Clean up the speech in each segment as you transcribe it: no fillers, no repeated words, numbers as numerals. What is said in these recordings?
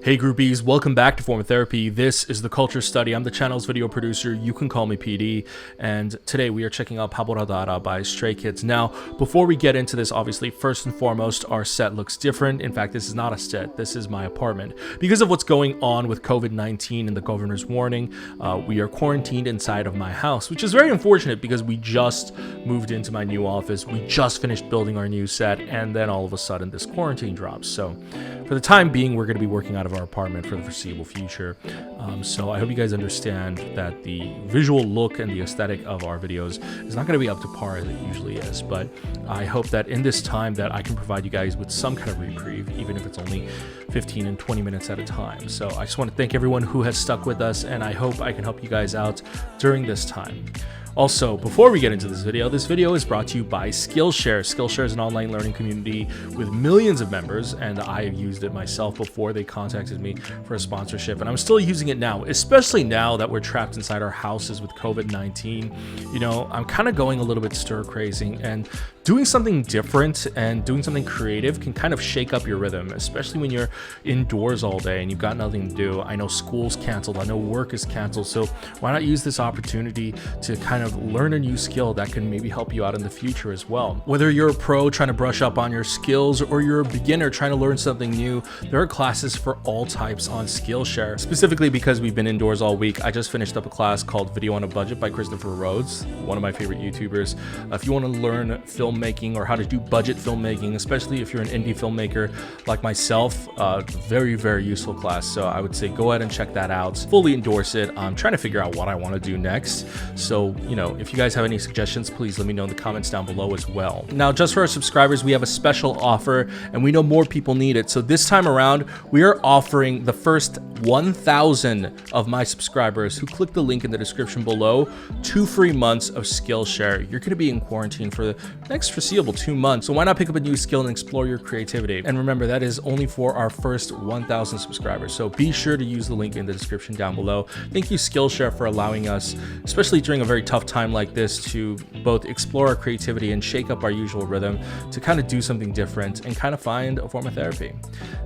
Hey groupies, welcome back to Form of Therapy. This is the Culture Study. I'm the channel's video producer. You can call me PD. And today we are checking out Paboradara by Stray Kids. Now, before we get into this, obviously, first and foremost, our set looks different. In fact, this is not a set. This is my apartment. Because of what's going on with COVID-19 and the governor's warning, we are quarantined inside of my house, which is very unfortunate because we just moved into my new office. We just finished building our new set, and then all of a sudden this quarantine drops. So for the time being, we're going to be working out of our apartment for the foreseeable future. So I hope you guys understand that the visual look and the aesthetic of our videos is not going to be up to par as it usually is, but I hope that in this time that I can provide you guys with some kind of reprieve, even if it's only 15 and 20 minutes at a time. So I just want to thank everyone who has stuck with us, and I hope I can help you guys out during this time. Also, before we get into this video is brought to you by Skillshare. Skillshare is an online learning community with millions of members, and I have used it myself before they contacted me for a sponsorship, and I'm still using it now, especially now that we're trapped inside our houses with COVID-19. You know, I'm kind of going a little bit stir-crazy, and doing something different and doing something creative can kind of shake up your rhythm, especially when you're indoors all day and you've got nothing to do. I know school's canceled, I know work is canceled, so why not use this opportunity to kind of learn a new skill that can maybe help you out in the future as well. Whether you're a pro trying to brush up on your skills or you're a beginner trying to learn something new, there are classes for all types on Skillshare. Specifically because we've been indoors all week, I just finished up a class called Video on a Budget by Christopher Rhodes, one of my favorite YouTubers. If you want to learn filmmaking or how to do budget filmmaking, especially if you're an indie filmmaker like myself, very, very useful class. So I would say go ahead and check that out. Fully endorse it. I'm trying to figure out what I want to do next. So, you know, if you guys have any suggestions, please let me know in the comments down below as well. Now, just for our subscribers, we have a special offer, and we know more people need it. So this time around, we are offering the first 1,000 of my subscribers who click the link in the description below 2 free months of Skillshare. You're going to be in quarantine for the next foreseeable 2 months, so why not pick up a new skill and explore your creativity? And remember, that is only for our first 1,000 subscribers, so be sure to use the link in the description down below. Thank you, Skillshare, for allowing us, especially during a very tough time like this, to both explore our creativity and shake up our usual rhythm, to kind of do something different and kind of find a form of therapy.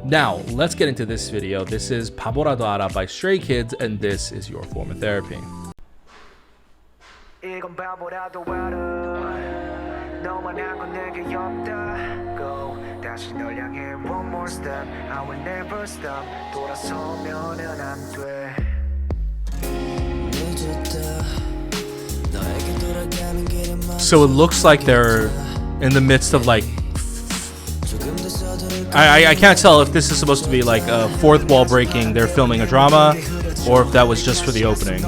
Now, let's get into this video. This is Paboradara by Stray Kids, and this is your form of therapy. So it looks like they're in the midst of like, I can't tell if this is supposed to be like a fourth wall breaking, they're filming a drama, or if that was just for the opening.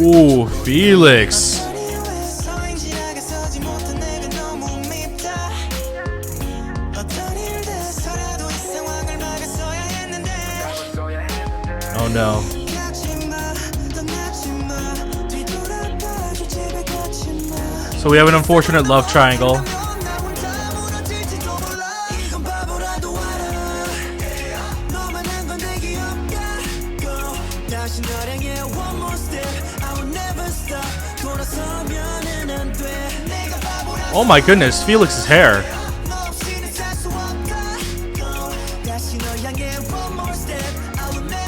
Ooh, Felix. Oh no. So we have an unfortunate love triangle. Oh my goodness, Felix's hair.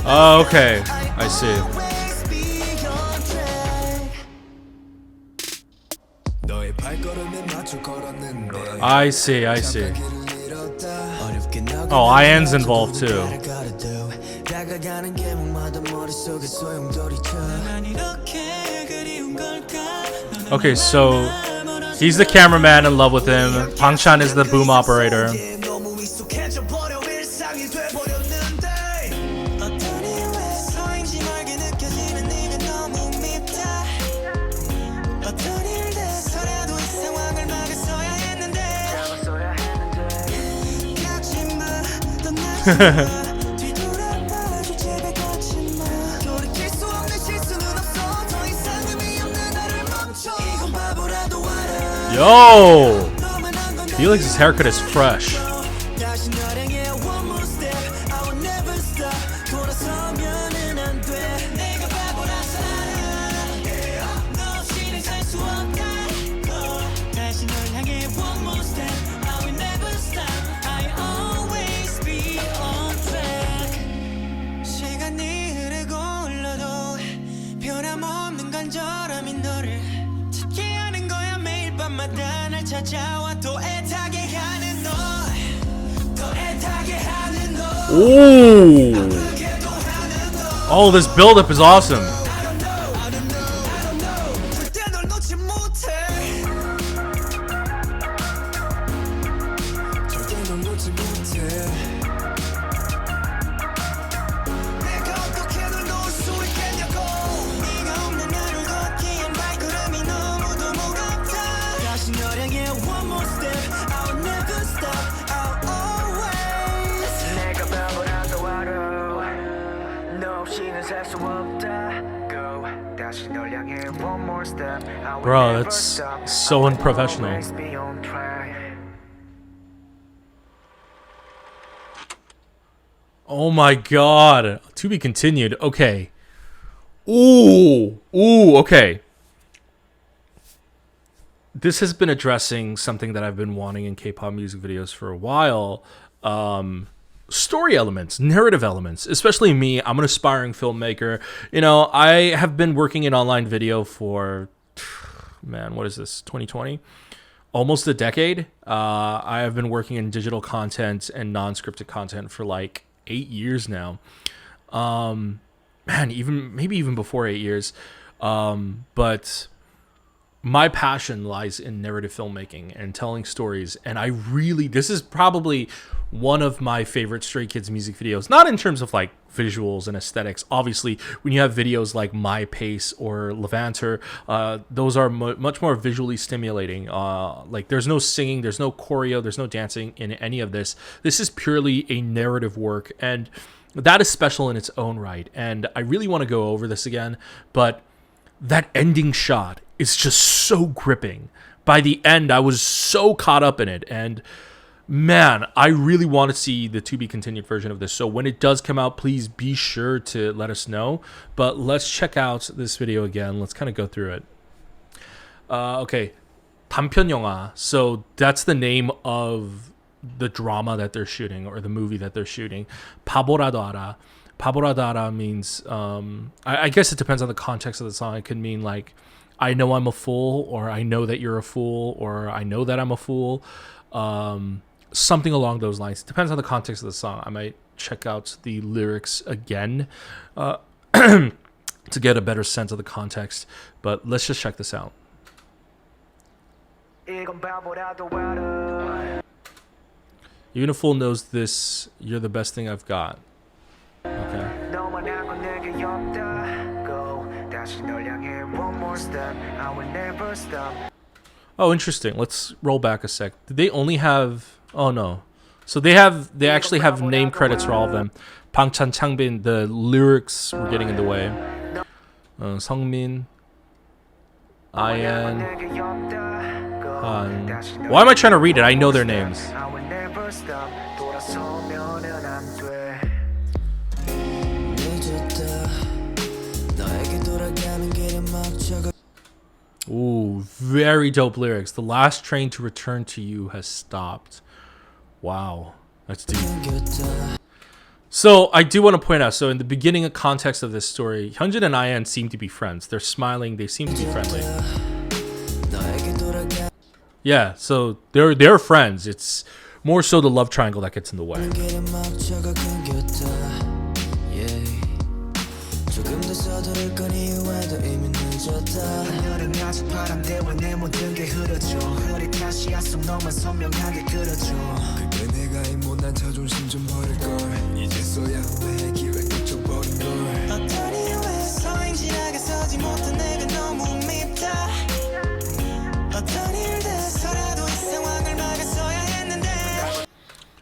Oh, okay, I see. I see. Oh, Ian's involved too. Okay, so he's the cameraman in love with him. Pang-chan is the boom operator. Yo! Felix's haircut is fresh. Ooh. Oh, this buildup is awesome. Bro, that's so unprofessional. Oh my god. To be continued. Okay. Ooh. Ooh, okay. This has been addressing something that I've been wanting in K-pop music videos for a while. Story elements, narrative elements, especially me. I'm an aspiring filmmaker. You know, I have been working in online video for, man, what is this, 2020? Almost a decade. I have been working in digital content and non-scripted content for like 8 years now. Man, maybe even before 8 years. But my passion lies in narrative filmmaking and telling stories. And this is probably one of my favorite Stray Kids music videos, not in terms of like visuals and aesthetics. Obviously, when you have videos like My Pace or Levanter, those are much more visually stimulating. Like there's no singing, there's no choreo, there's no dancing in any of this. This is purely a narrative work, and that is special in its own right. And I really want to go over this again, but that ending shot is just so gripping. By the end, I was so caught up in it, and man, I really want to see the to be continued version of this. So when it does come out, please be sure to let us know. But let's check out this video again. Let's kind of go through it. Okay, 단편 영화. So that's the name of the drama that they're shooting, or the movie that they're shooting. 바보라도 알아. 바보라도 알아 means, I guess it depends on the context of the song. It could mean like, I know I'm a fool, or I know that you're a fool, or I know that I'm a fool. Something along those lines. It depends on the context of the song. I might check out the lyrics again to get a better sense of the context. But let's just check this out. Even a fool knows this. You're the best thing I've got. Okay. Oh, interesting. Let's roll back a sec. Did they only have... Oh, no. So they actually have name credits for all of them. Pangchan, Changbin, the lyrics were getting in the way. Sungmin, Ian, Han. Why am I trying to read it? I know their names. Ooh, very dope lyrics. The last train to return to you has stopped. Wow, that's deep. So I do want to point out, so in the beginning of context of this story, Hyunjin and Ian seem to be friends. They're smiling, they seem to be friendly. Yeah, so they're friends. It's more so the love triangle that gets in the way.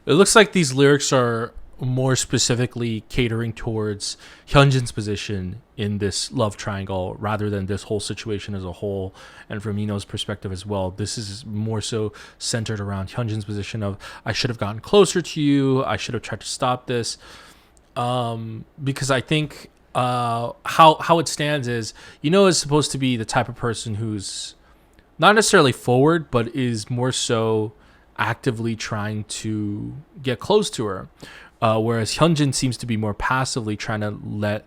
It looks like these lyrics are more specifically catering towards Hyunjin's position in this love triangle rather than this whole situation as a whole, and from Minho's perspective as well. This is more so centered around Hyunjin's position of, I should have gotten closer to you, I should have tried to stop this, because I think how it stands is, is supposed to be the type of person who's not necessarily forward, but is more so actively trying to get close to her. Whereas Hyunjin seems to be more passively trying to let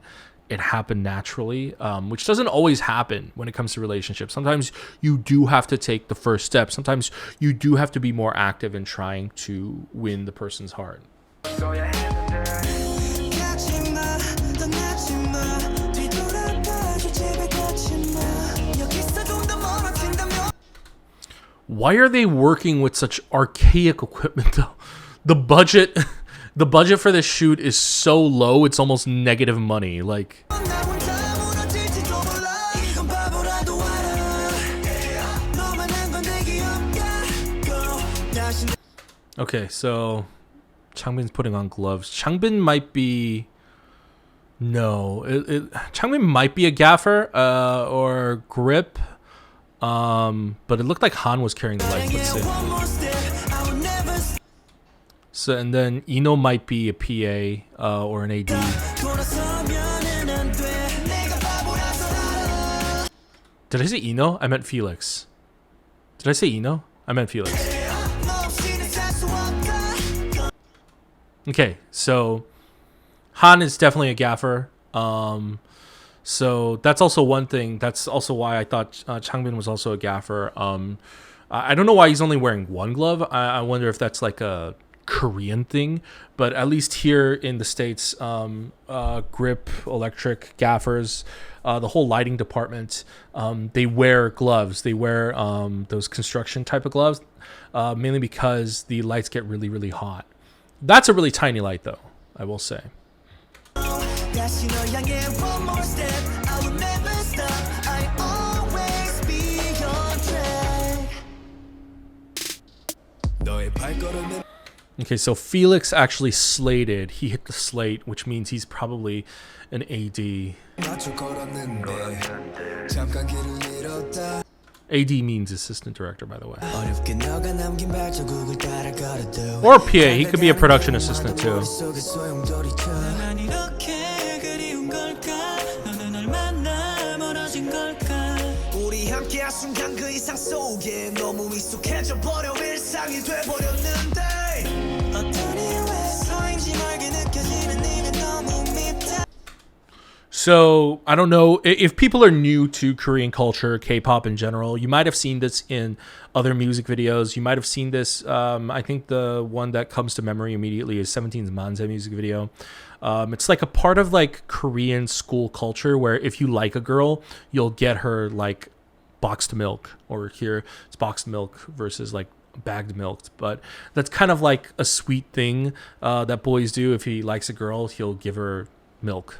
it happen naturally, which doesn't always happen when it comes to relationships. Sometimes you do have to take the first step. Sometimes you do have to be more active in trying to win the person's heart. Why are they working with such archaic equipment though? The budget the budget for this shoot is so low, it's almost negative money. Like, okay, so Changbin's putting on gloves. Changbin might be Changbin might be a gaffer or grip. But it looked like Han was carrying the lights. Let's see. So, and then Ino might be a PA or an AD. Did I say Ino? I meant Felix. Did I say Ino? I meant Felix. Okay, so Han is definitely a gaffer. So that's also one thing. That's also why I thought Changbin was also a gaffer. I don't know why he's only wearing one glove. I wonder if that's like a Korean thing. But at least here in the States, grip, electric gaffers, the whole lighting department, they wear gloves. They wear those construction type of gloves, mainly because the lights get really, really hot. That's a really tiny light, though, I will say. Okay, so Felix actually slated. He hit the slate, which means he's probably an AD. AD means assistant director, by the way. Or PA. He could be a production assistant too. So, I don't know, if people are new to Korean culture, K-pop in general, you might have seen this in other music videos. You might have seen this, I think the one that comes to memory immediately is 17's Manze music video. It's like a part of like Korean school culture where if you like a girl, you'll get her like boxed milk, or here it's boxed milk versus like bagged milk. But that's kind of like a sweet thing that boys do. If he likes a girl, he'll give her milk.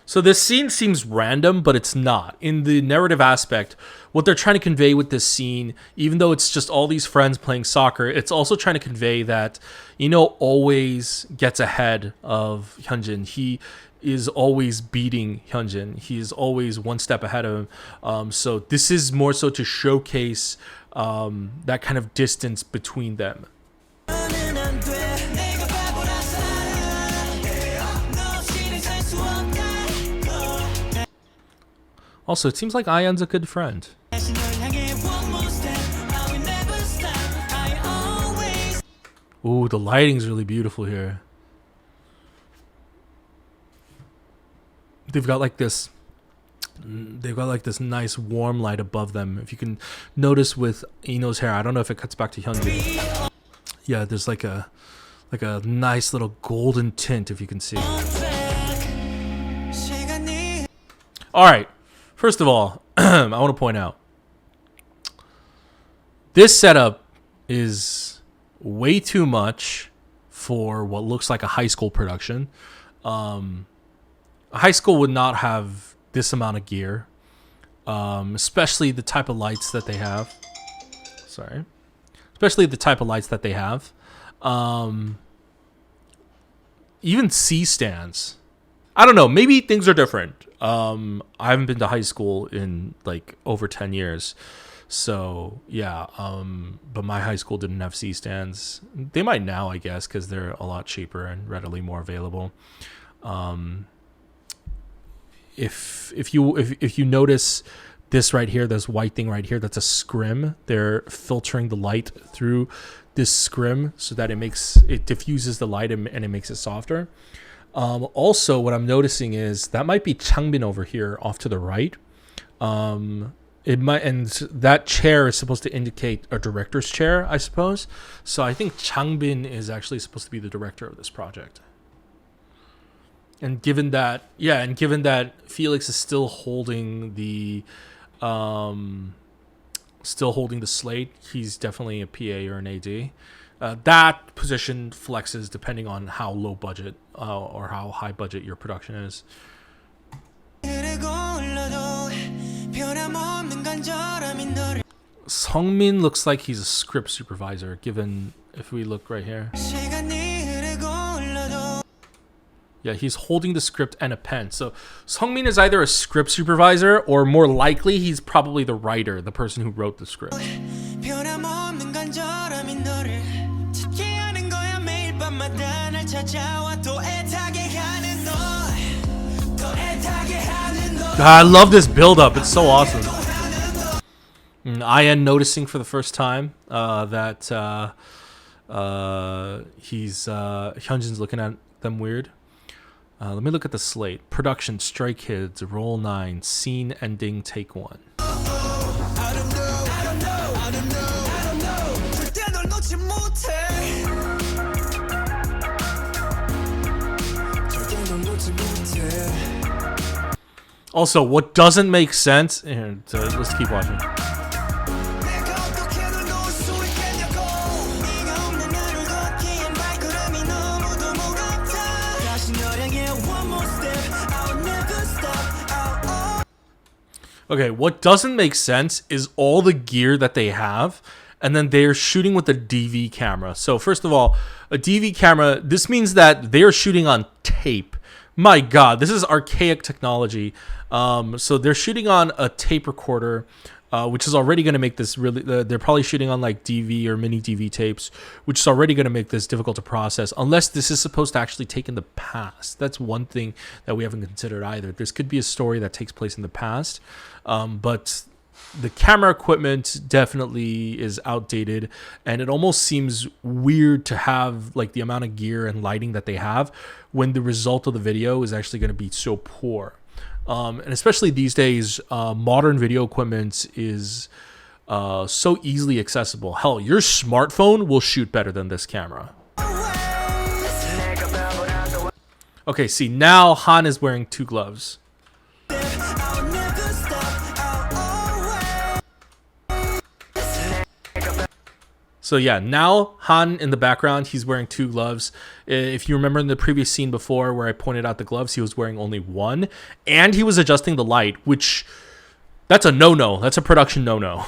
So this scene seems random, but it's not. In the narrative aspect, what they're trying to convey with this scene, even though it's just all these friends playing soccer, it's also trying to convey that Ino always gets ahead of Hyunjin. He is always beating Hyunjin. He is always one step ahead of him. So this is more so to showcase that kind of distance between them. Also, it seems like Ayan's a good friend. Ooh, the lighting's really beautiful here. They've got like this nice warm light above them. If you can notice with Ino's hair, I don't know if it cuts back to Hyunjin. Yeah, there's like a nice little golden tint, if you can see. All right. First of all, I want to point out this setup is way too much for what looks like a high school production. A high school would not have this amount of gear, especially the type of lights that they have. Sorry. Especially the type of lights that they have. Even C-stands. I don't know. Maybe things are different. I haven't been to high school in like over 10 years. So yeah, but my high school didn't have C stands. They might now, I guess, because they're a lot cheaper and readily more available. If you notice this right here, this white thing right here, that's a scrim. They're filtering the light through this scrim so that it diffuses the light and it makes it softer. Also, what I'm noticing is that might be Changbin over here off to the right. It might, and that chair is supposed to indicate a director's chair, I suppose. So I think Changbin is actually supposed to be the director of this project. And given that Felix is still holding the slate, he's definitely a PA or an AD. That position flexes depending on how low budget or how high budget your production is. Sungmin looks like he's a script supervisor, given if we look right here. Yeah, he's holding the script and a pen. So Sungmin is either a script supervisor or more likely he's probably the writer, the person who wrote the script. I love this build-up. It's so awesome. I am noticing for the first time that Hyunjin's looking at them weird. Let me look at the slate. Production, Stray Kids, Roll 9, Scene Ending, Take 1. Also, what doesn't make sense... Here, let's keep watching. Okay, what doesn't make sense is all the gear that they have, and then they're shooting with a DV camera. So first of all, a DV camera, this means that they're shooting on tape. My God, this is archaic technology. So they're shooting on a tape recorder, which is already going to make this really... they're probably shooting on like DV or mini DV tapes, which is already going to make this difficult to process, unless this is supposed to actually take in the past. That's one thing that we haven't considered either. This could be a story that takes place in the past, but the camera equipment definitely is outdated, and it almost seems weird to have like the amount of gear and lighting that they have when the result of the video is actually going to be so poor. And especially these days, modern video equipment is so easily accessible. Hell, your smartphone will shoot better than this camera. Okay, see, now Han is wearing 2 gloves. So yeah, now Han in the background, he's wearing 2 gloves. If you remember in the previous scene before where I pointed out the gloves, he was wearing only 1. And he was adjusting the light, which, that's a no-no. That's a production no-no.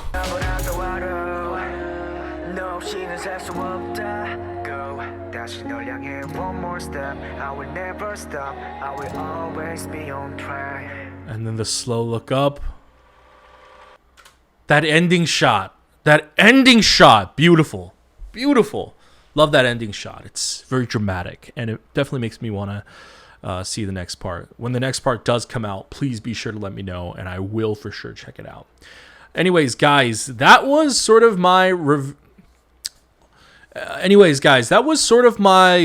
And then the slow look up. That ending shot. Beautiful. Beautiful. Love that ending shot. It's very dramatic, and it definitely makes me want to see the next part. When the next part does come out, please be sure to let me know, and I will for sure check it out. Anyways, guys, that was sort of my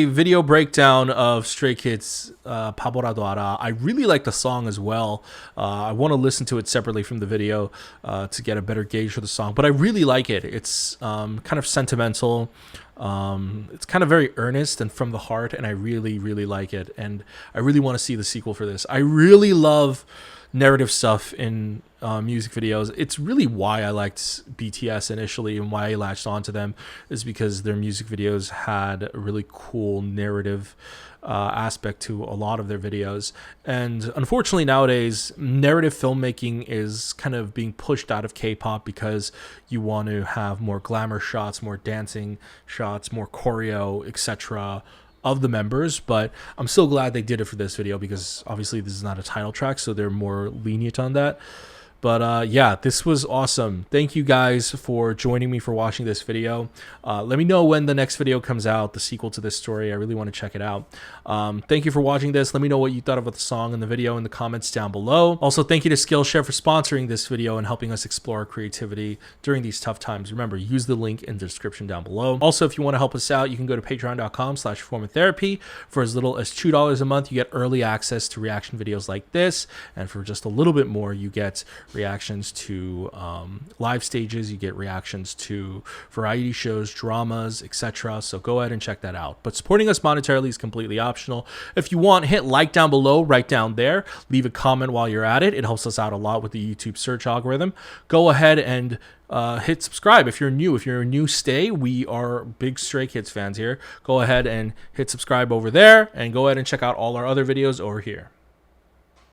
video breakdown of Stray Kids Paborado Ara. I really like the song as well. I want to listen to it separately from the video to get a better gauge for the song, but I really like it. It's kind of sentimental. It's kind of very earnest and from the heart, and I really, really like it. And I really want to see the sequel for this. I really love narrative stuff in music videos. It's really why I liked BTS initially, and why I latched onto them is because their music videos had a really cool narrative aspect to a lot of their videos. And unfortunately nowadays, narrative filmmaking is kind of being pushed out of K-pop because you want to have more glamour shots, more dancing shots, more choreo, etc. of the members, but I'm still glad they did it for this video because obviously this is not a title track, so they're more lenient on that. But yeah, this was awesome. Thank you guys for joining me for watching this video. Let me know when the next video comes out, the sequel to this story. I really want to check it out. Thank you for watching this. Let me know what you thought about the song and the video in the comments down below. Also, thank you to Skillshare for sponsoring this video and helping us explore our creativity during these tough times. Remember, use the link in the description down below. Also, if you want to help us out, you can go to patreon.com/reformatherapy. For as little as $2 a month, you get early access to reaction videos like this. And for just a little bit more, you get reactions to live stages, you get reactions to variety shows, dramas, etc. So go ahead and check that out. But supporting us monetarily is completely optional. If you want, hit like down below, right down there. Leave a comment while you're at it. It helps us out a lot with the YouTube search algorithm. Go ahead and hit subscribe if you're new. If you're a new stay, we are big Stray Kids fans here. Go ahead and hit subscribe over there, and go ahead and check out all our other videos over here.